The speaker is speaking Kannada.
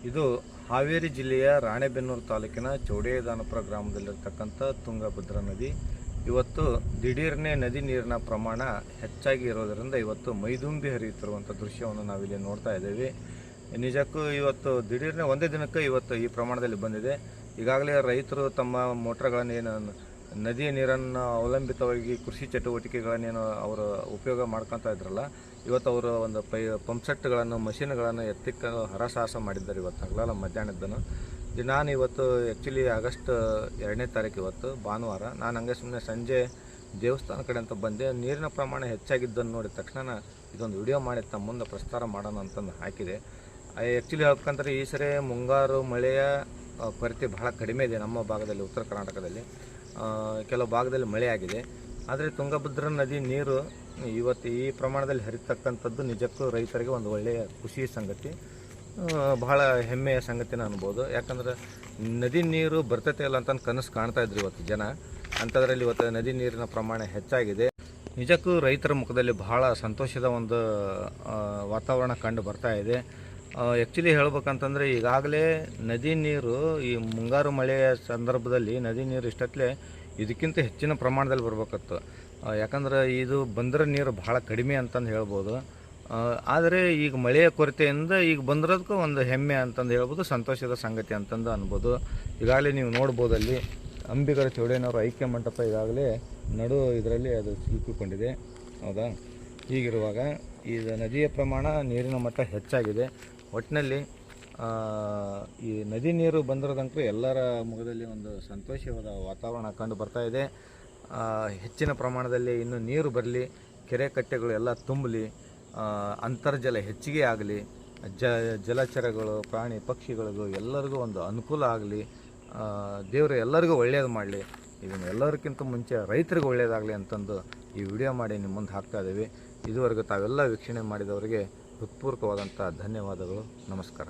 ಇದು ಹಾವೇರಿ ಜಿಲ್ಲೆಯ ರಾಣೆಬೆನ್ನೂರು ತಾಲೂಕಿನ ಚೌಡೇದಾನಪುರ ಗ್ರಾಮದಲ್ಲಿರ್ತಕ್ಕಂಥ ತುಂಗಭದ್ರಾ ನದಿ. ಇವತ್ತು ದಿಢೀರ್ನೇ ನದಿ ನೀರಿನ ಪ್ರಮಾಣ ಹೆಚ್ಚಾಗಿ ಇರೋದರಿಂದ ಇವತ್ತು ಮೈದುಂಬಿ ಹರಿಯುತ್ತಿರುವಂಥ ದೃಶ್ಯವನ್ನು ನಾವಿಲ್ಲಿ ನೋಡ್ತಾ ಇದ್ದೇವೆ. ನಿಜಕ್ಕೂ ಇವತ್ತು ದಿಢೀರ್ನೇ ಒಂದೇ ದಿನಕ್ಕೆ ಇವತ್ತು ಈ ಪ್ರಮಾಣದಲ್ಲಿ ಬಂದಿದೆ. ಈಗಾಗಲೇ ರೈತರು ತಮ್ಮ ಮೋಟ್ರ್ಗಳನ್ನೇನು ನದಿಯ ನೀರನ್ನು ಅವಲಂಬಿತವಾಗಿ ಕೃಷಿ ಚಟುವಟಿಕೆಗಳನ್ನೇನು ಅವರು ಉಪಯೋಗ ಮಾಡ್ಕೊತಾ ಇದ್ರಲ್ಲ, ಇವತ್ತು ಅವರು ಒಂದು ಪಂಪ್ಸೆಟ್ಗಳನ್ನು ಮಷಿನ್ಗಳನ್ನು ಎತ್ತಿಕ್ಕ ಹರಸಾಹಸ ಮಾಡಿದ್ದಾರೆ. ಇವತ್ತು ಹಗಲ ಮಧ್ಯಾಹ್ನದ್ದನ್ನು ನಾನು ಇವತ್ತು ಆ್ಯಕ್ಚುಲಿ ಆಗಸ್ಟ್ 2ನೇ ತಾರೀಕು ಇವತ್ತು ಭಾನುವಾರ ನಾನು ಹಂಗೆ ಸುಮ್ಮನೆ ಸಂಜೆ ದೇವಸ್ಥಾನ ಕಡೆ ಅಂತ ಬಂದೆ. ನೀರಿನ ಪ್ರಮಾಣ ಹೆಚ್ಚಾಗಿದ್ದನ್ನು ನೋಡಿದ ತಕ್ಷಣ ಇದೊಂದು ವಿಡಿಯೋ ಮಾಡಿ ತಮ್ಮ ಮುಂದೆ ಪ್ರಸ್ತಾರ ಮಾಡೋಣ ಅಂತಂದು ಹಾಕಿದೆ. ಆ್ಯಕ್ಚುಲಿ ಹೇಳ್ಬೇಕಂದ್ರೆ ಈ ಸರಿ ಮುಂಗಾರು ಮಳೆಯ ಕೊರತೆ ಬಹಳ ಕಡಿಮೆ ಇದೆ ನಮ್ಮ ಭಾಗದಲ್ಲಿ, ಉತ್ತರ ಕರ್ನಾಟಕದಲ್ಲಿ ಕೆಲವು ಭಾಗದಲ್ಲಿ ಮಳೆ ಆಗಿದೆ. ಆದರೆ ತುಂಗಭದ್ರಾ ನದಿ ನೀರು ಇವತ್ತು ಈ ಪ್ರಮಾಣದಲ್ಲಿ ಹರಿತಕ್ಕಂಥದ್ದು ನಿಜಕ್ಕೂ ರೈತರಿಗೆ ಒಂದು ಒಳ್ಳೆಯ ಖುಷಿ ಸಂಗತಿ, ಬಹಳ ಹೆಮ್ಮೆಯ ಸಂಗತಿನ ಅನ್ಬೋದು. ಯಾಕಂದ್ರೆ ನದಿ ನೀರು ಬರ್ತೈತೆ ಇಲ್ಲ ಅಂತ ಕನಸು ಕಾಣ್ತಾ ಇದ್ರು ಇವತ್ತು ಜನ, ಅಂಥದ್ರಲ್ಲಿ ಇವತ್ತು ನದಿ ನೀರಿನ ಪ್ರಮಾಣ ಹೆಚ್ಚಾಗಿದೆ. ನಿಜಕ್ಕೂ ರೈತರ ಮುಖದಲ್ಲಿ ಬಹಳ ಸಂತೋಷದ ಒಂದು ವಾತಾವರಣ ಕಂಡು ಬರ್ತಾ ಇದೆ. ಆ್ಯಕ್ಚುಲಿ ಹೇಳ್ಬೇಕಂತಂದರೆ ಈಗಾಗಲೇ ನದಿ ನೀರು ಈ ಮುಂಗಾರು ಮಳೆಯ ಸಂದರ್ಭದಲ್ಲಿ ನದಿ ನೀರು ಇಷ್ಟತ್ಲೆ ಇದಕ್ಕಿಂತ ಹೆಚ್ಚಿನ ಪ್ರಮಾಣದಲ್ಲಿ ಬರ್ಬೇಕತ್ತು. ಯಾಕಂದ್ರೆ ಇದು ಬಂದಿರೋ ನೀರು ಬಹಳ ಕಡಿಮೆ ಅಂತಂದು ಹೇಳ್ಬೋದು. ಆದರೆ ಈಗ ಮಳೆಯ ಕೊರತೆಯಿಂದ ಈಗ ಬಂದಿರೋದಕ್ಕೂ ಒಂದು ಹೆಮ್ಮೆ ಅಂತಂದು ಹೇಳ್ಬೋದು, ಸಂತೋಷದ ಸಂಗತಿ ಅಂತಂದು ಅನ್ಬೋದು. ಈಗಾಗಲೇ ನೀವು ನೋಡ್ಬೋದು ಅಲ್ಲಿ ಅಂಬಿಗರ ಚೌಡೇನವರ ಐಕ್ಯ ಮಂಟಪ ಈಗಾಗಲೇ ನಡು ಇದರಲ್ಲಿ ಅದು ಸಿಲುಕಿಕೊಂಡಿದೆ. ಹೌದಾ? ಹೀಗಿರುವಾಗ ಈಗ ನದಿಯ ಪ್ರಮಾಣ ನೀರಿನ ಮಟ್ಟ ಹೆಚ್ಚಾಗಿದೆ. ಒಟ್ಟಿನಲ್ಲಿ ಈ ನದಿ ನೀರು ಬಂದಿರೋದಂತೂ ಎಲ್ಲರ ಮುಖದಲ್ಲಿ ಒಂದು ಸಂತೋಷವಾದ ವಾತಾವರಣ ಕಂಡು ಬರ್ತಾ ಇದೆ. ಹೆಚ್ಚಿನ ಪ್ರಮಾಣದಲ್ಲಿ ಇನ್ನು ನೀರು ಬರಲಿ, ಕೆರೆ ಕಟ್ಟೆಗಳು ಎಲ್ಲ ತುಂಬಲಿ, ಅಂತರ್ಜಲ ಹೆಚ್ಚಿಗೆ ಆಗಲಿ, ಜಲಚರಗಳು ಪ್ರಾಣಿ ಪಕ್ಷಿಗಳಿಗೂ ಎಲ್ಲರಿಗೂ ಒಂದು ಅನುಕೂಲ ಆಗಲಿ, ದೇವರು ಎಲ್ಲರಿಗೂ ಒಳ್ಳೆಯದು ಮಾಡಲಿ. ಇದನ್ನು ಎಲ್ಲರಿಗಿಂತ ಮುಂಚೆ ರೈತರಿಗೆ ಒಳ್ಳೆಯದಾಗಲಿ ಅಂತಂದು ಈ ವಿಡಿಯೋ ಮಾಡಿ ನಿಮ್ಮ ಮುಂದೆ ಹಾಕ್ತಾ ಇದ್ದೀವಿ. ಇದುವರೆಗೂ ತಾವೆಲ್ಲ ವೀಕ್ಷಣೆ ಮಾಡಿದವರಿಗೆ ಹೃತ್ಪೂರ್ವಕವಾದಂಥ ಧನ್ಯವಾದಗಳು. ನಮಸ್ಕಾರ.